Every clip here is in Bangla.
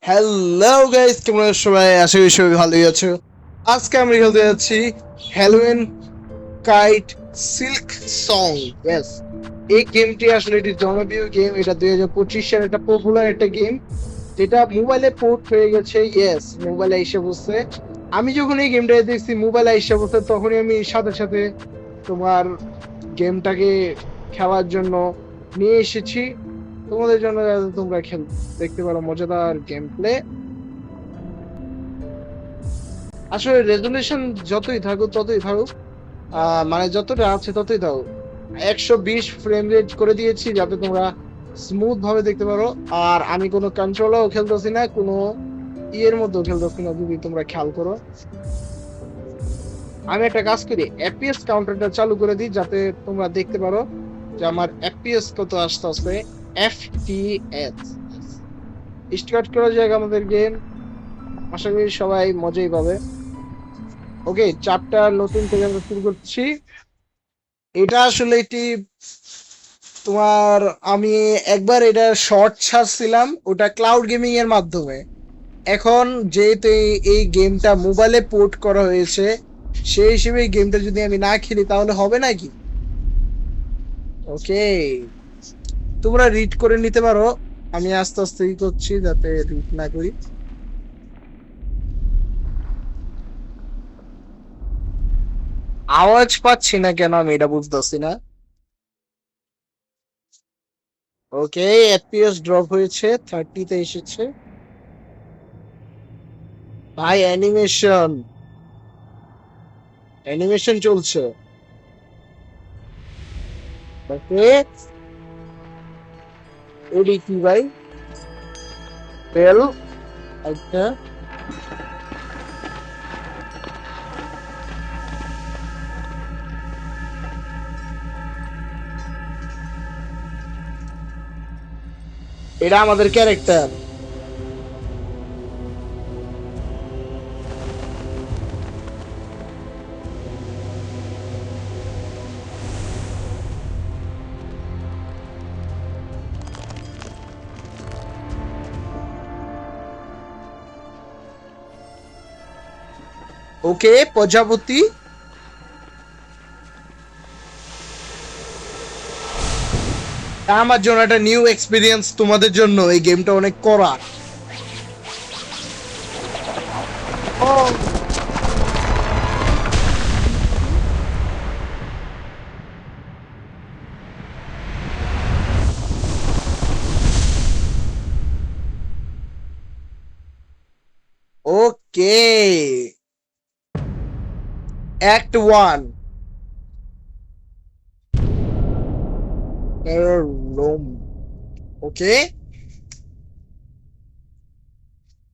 হ্যালো গাইস, কেমন আছো সবাই? আশা করি সবাই ভালোই আছো। আজকে আমরা খেলতে যাচ্ছি Halloween kite silk song. Yes, এই গেমটি আসলে একটি জনপ্রিয় গেম। এটা 2025 সালের একটা পপুলার একটা গেম, যেটা মোবাইলে পোর্ট হয়ে গেছে। ইয়েস, মোবাইলে এসে বসছে। আমি যখন এই গেমটা দেখছি মোবাইলে এসে বসছে, তখনই আমি সাথে সাথে তোমার গেমটাকে খেলার জন্য নিয়ে এসেছি তোমাদের জন্য, যাতে তোমরা দেখতে পারো মজাদার গেম প্লে। আসলে রেজুলেশন যতই থাকুক ততই থাকুক, মানে যতটা আছে ততই থাকুক। 120 ফ্রেম রেট করে দিয়েছি যাতে তোমরা স্মুথ ভাবে দেখতে পারো। আর আমি কোনো কন্ট্রোলও খেলতেছি না, কোনো ইয়ের মধ্যেও খেলতেছি না, যদি তোমরা খেয়াল করো। আমি একটা কাজ করি, এফপিএস কাউন্টারটা চালু করে দিই যাতে তোমরা দেখতে পারো যে আমার এফপিএস কত আসতে আসতে। এফপিএস স্টার্ট করা যাক আমাদের গেম। আশা করি সবাই মজাই পাবে। ওকে, চ্যাপ্টার নতুন থেকে আমরা শুরু করছি। এটা আসলে একটি তোমার, আমি একবার এটা শর্ট ছাড়ছিলাম, ওটা ক্লাউড গেমিং এর মাধ্যমে। এখন যেহেতু এই গেমটা মোবাইলে পোর্ট করা হয়েছে, সেই হিসেবে এই গেমটা যদি আমি না খেলি তাহলে হবে নাকি? ওকে, তোমরা রিড করে নিতে পারো। আমি আস্তে আস্তে ই করছি যাতে রিড না করি। আওয়াজ পাচ্ছি না কেন, আমি এটা বুঝতেছি না। ওকে, এফপিএস ড্রপ হয়েছে, 30 তে এসেছে। ভাই অ্যানিমেশন, অ্যানিমেশন চলছে। ওকে, এডি কি ভাই? বেল, আচ্ছা। এটা আমাদের ক্যারেক্টার। ওকে, প্রজাপতি। আমার জন্য একটা নিউ এক্সপিরিয়েন্স, তোমাদের জন্য এই গেমটা অনেক কড়া। ও, ওকে, অ্যাক্ট 1, রোম। ওকে,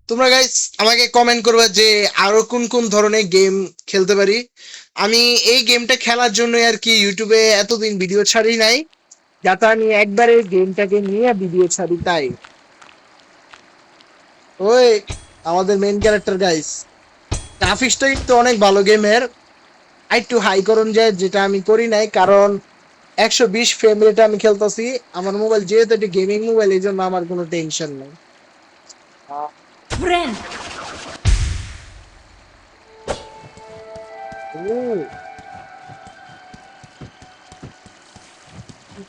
তোমরা গাইস আমাকে কমেন্ট করবে যে আরো কোন কোন ধরনের গেম খেলতে পারি। আমি এই গেমটা খেলার জন্য আর কি ইউটিউবে এতদিন ভিডিও ছাড়ি নাই, যাতে আমি একবারে গেমটাকে নিয়ে ভিডিও ছাড়ি। তাই ওই আমাদের মেইন ক্যারেক্টার গাইস, গ্রাফিক্সটা কিন্তু অনেক ভালো গেমের। একটু হাই করুন যায়, যেটা আমি করি নাই, কারণ 120 ফ্রেম রেটে আমি খেলতেছি। আমার মোবাইল যেহেতু একটা গেমিং মোবাইল, এই জন্য আমার কোনো টেনশন নেই। Friend, ও,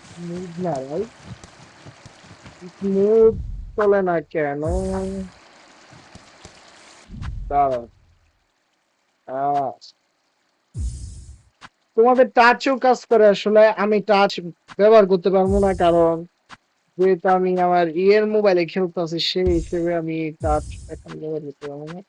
স্মুথ না ভাই, স্মুথ চলে না কেন? দাঁড়াও, আহ, তোমাদের টাচও কাজ করে? আসলে আমি টাচ ব্যবহার করতে পারবো না, কারণ যেহেতু আমি আমার ইয়ের মোবাইলে খেলতেছি, সেই হিসেবে আমি টাচ এখন ব্যবহার করতে পারবো না।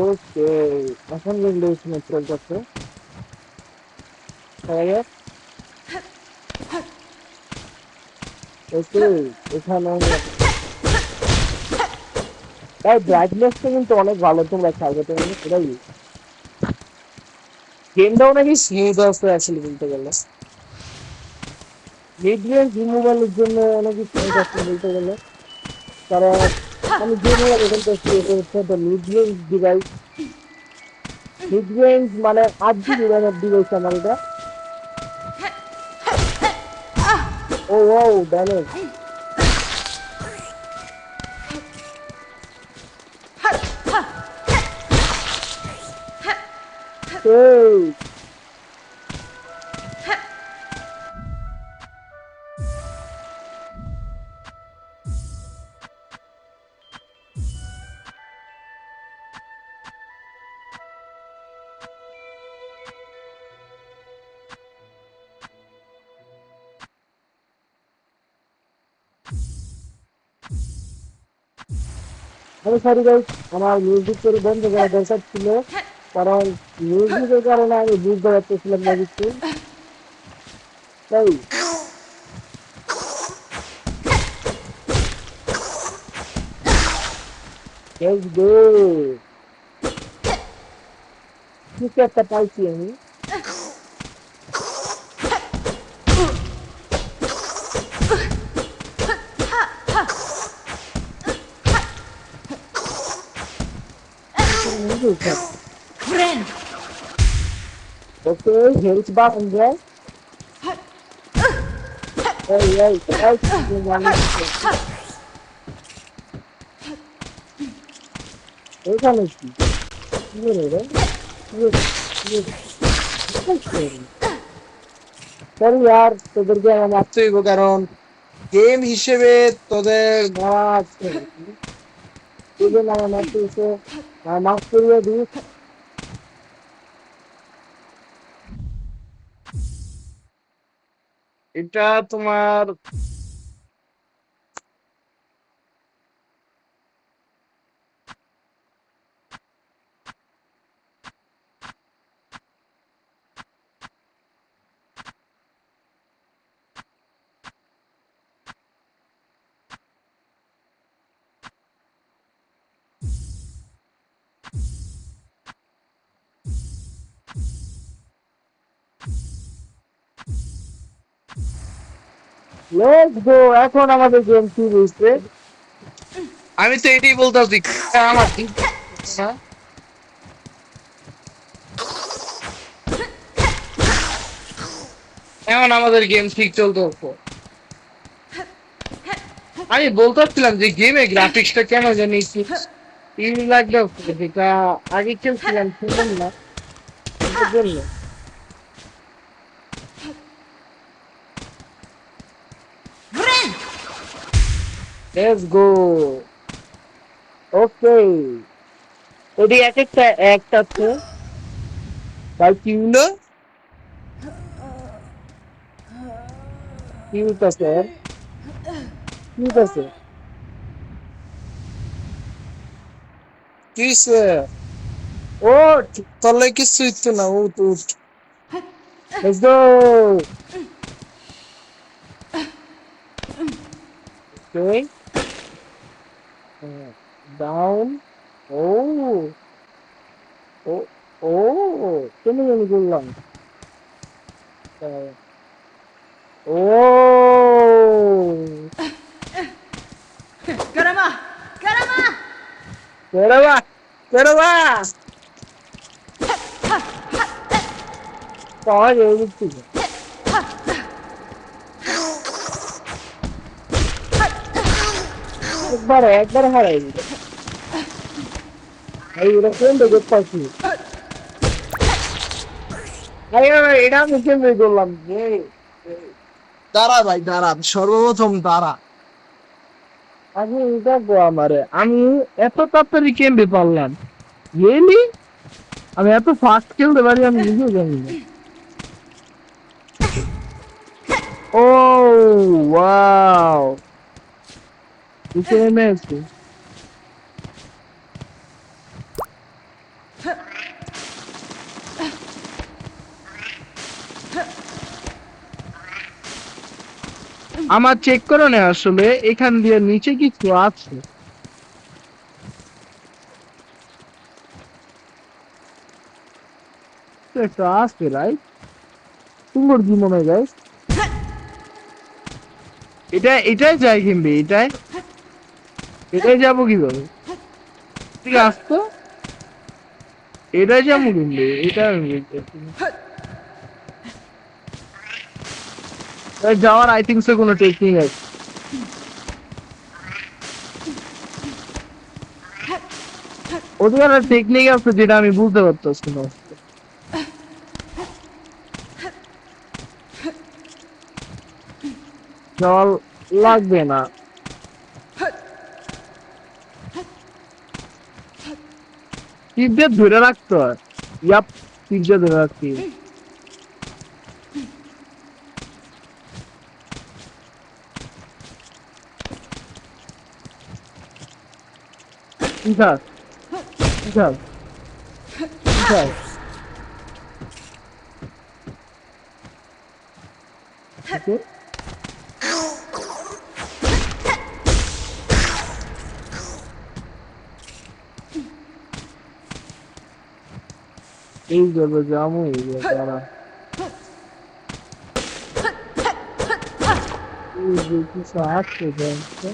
ওকে, এখন উইন্ডোজ নেটওয়ার্ক আছে। ওকে, এখানে তাই ব্রাইটনেসটা কিন্তু অনেক ভালো, তোমরা খেয়াল করতে পারো এটাই। গেমটাও নাকি স্মুথ আছে আসলে বলতে গেলে, মিড রেঞ্জ মোবাইলের জন্য অনেক স্মুথ আছে বলতে গেলে। কারণ আমি যে মোবাইল এখন তো mid range device, mid range মানে 8 GB র্যামের ডিভাইস আমার এটা। ও ওয়াও ড্যামেজ, এই আমি সরি গাইস, আমার মিউজিক করে বন্ধ করা দরকার ছিল, কারণ মিউজিকের কারণে আমি বুঝতে পারতেছিলাম না কিছু। তাই লেটস গো, কিছু একটা পাইছি আমি। ওকে, হেলথ বার যায়। এই এখানে কি কি রে রে? সরি यार, তোদেরকে আমার মারতে হইব, কারণ গেম হিসেবে তোদের মারা আছে, তোদের আমার মারতে হইছে, মাফ করিয়ে দিস। এটা তোমার লেটস গো, এখন আমাদের গেম কি হইছে। আমি তো এটাই বলতাছি, আমার ঠিক না। এখন আমাদের গেম ঠিক চলতে হতো। আমি বলতেছিলাম যে গেমে গ্রাফিক্সটা কেন জানি ইন লাগবে, যেটা আগে খেলছিলাম শুনলাম না এটার জন্য। লেটস গো, ওকে। ওটি এক একটা একটা আছে, ভাই কি হলো, কি হইতাছে, কি হইতাছে, কি হইছে? ও তলে কিছু হইতো না, ও তো লেটস গো, ওকে ডাউন। ও ও ও কেন জানি বললাম। ও Caramba! Caramba! কেডা, কেডা পাওয়া যায় বুঝছি, একবার একবার হারাই দিল। এই এটা কোন দিকে পাচ্ছি, এটা আমি কেমনে করলাম যে, দাঁড়া ভাই দাঁড়া, সর্বপ্রথম দাঁড়া, আমি এটা গো আমারে, আমি এত তাড়াতাড়ি কেমনে পারলাম, রিয়েলি আমি এত ফাস্ট খেলতে পারি আমি নিজেও জানি না। ও ওয়াও, নিচে নেমে আসছে। আমার চেক করো না আসলে এখান দিয়ে নিচে কিছু আছে। একটা আছে রাইট তোমার কি মনে হয় গাইস এটাই যায় কিনবে এটাই যাবো কিভাবে ঠিক আসতো এটাই যাবো কিনবে এটা আমি বলতেছি না। যাওয়ার আই থিঙ্ক সো কোনো টেকনিক আছে ওদের একটা টেকনিক আছে যেটা আমি বুঝতে পারতেছি না জল লাগবে না টিপ দিয়ে ধরে রাখতে হয় ইয়াপ টিপ দিয়ে ধরে রাখতে হবে। ঠিক আছে ঠিক আছে ঠিক আছে ওকে এই যাবে জামু এই যাবে এই যে কিছু আসছে জানতে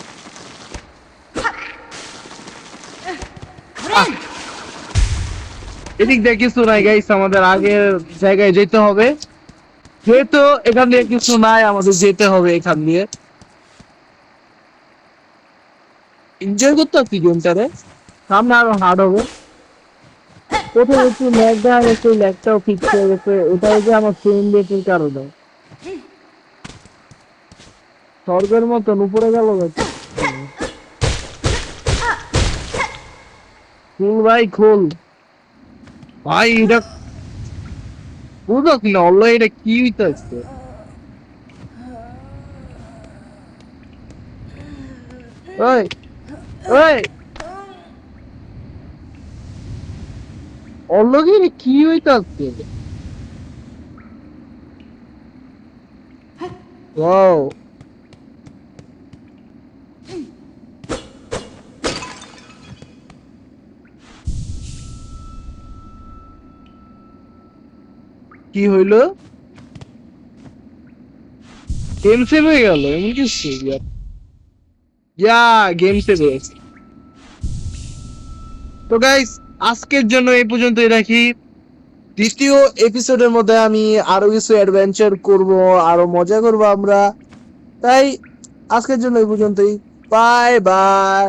এদিক দিয়ে কিছু নাই গাইস আমাদের আগের জায়গায় যেতে হবে যেহেতু এখান দিয়ে কিছু নাই আমাদের যেতে হবে এখান দিয়ে এনজয় করতে হচ্ছে গেমটারে সামনে আরো হার্ড হবে প্রথমে একটু ল্যাগ দেখা গেছে ল্যাগটাও ফিক্স হয়ে গেছে ওটা হচ্ছে আমার ফ্রেম রেটের কারণে স্বর্গের মতন উপরে গেল খুল ভাই খুল ভাই এটা বুঝো কিনা অল্লো এটা কি হইতেছে ওই ওই অল্লগে এটা কি হইতেছে ওয়াও কি হইলো গেম সেভ হয়ে গেল এমন কিছু গেম সেভ হয়ে গেছে তো গাইস আজকের জন্য এই পর্যন্তই রাখি দ্বিতীয় এপিসোডের মধ্যে আমি আরো কিছু অ্যাডভেঞ্চার করব আরো মজা করব আমরা তাই আজকের জন্য এই পর্যন্তই বাই বাই